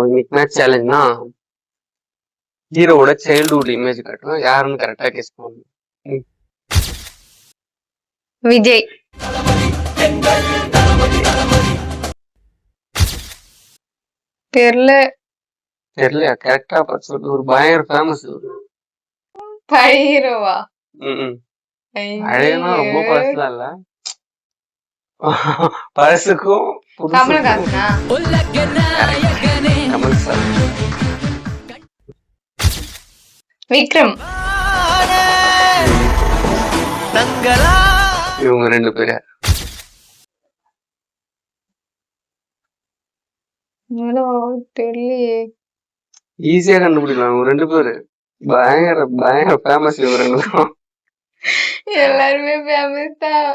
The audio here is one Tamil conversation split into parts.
இன்னைக்கு மேட்ச் சேலஞ்ச்னா ஹீரோவோட சைல்ட்ஹுட் இமேஜ் காட்டும், யாருன்னு கரெக்டா கெஸ் பண்ணணும். விஜய். தெரியல. தெரியலையா? கரெக்டா பார்த்து சொல்லு. ஒரு பயங்கர ஃபேமஸ். ஹீரோவா? பழையனா ரொம்ப பழசுலாம் இல்ல, பழசுக்கும் கமலஹாசனா? கமல் சார். விக்ரம். இவங்க 2 பேரு தெரியலையே. ஈஸியா கண்டுபிடிக்கலாம். இவங்க 2 பேரு பயங்கர பயங்கர ஃபேமஸ். இவங்க 2 பேரும் எல்லாருமே ஃபேமஸ் தான்.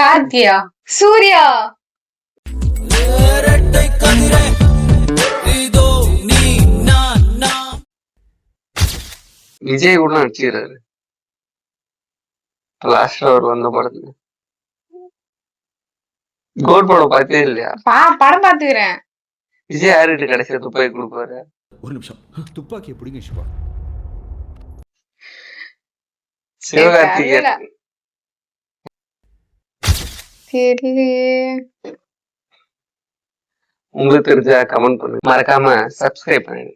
கார்த்தியா? சூர்யா? விஜய் கூட நடிச்சுக்கிறாரு லாஸ்ட் அவர் வந்த படத்துல. கோட் படம் பார்த்தே இல்லையா? படம் பாத்துக்கிறேன். விஜய் யாருகிட்ட கடைசியா துப்பாக்கி கொடுப்பாரு? ஒரு நிமிஷம், துப்பாக்கி எப்படிங்க சிவா? சிவகார்த்திகேயன். தெரியலையே. உங்களுக்கு தெரிஞ்சா கமெண்ட் பண்ணுங்க, மறக்காம சப்ஸ்கிரைப் பண்ணுங்க.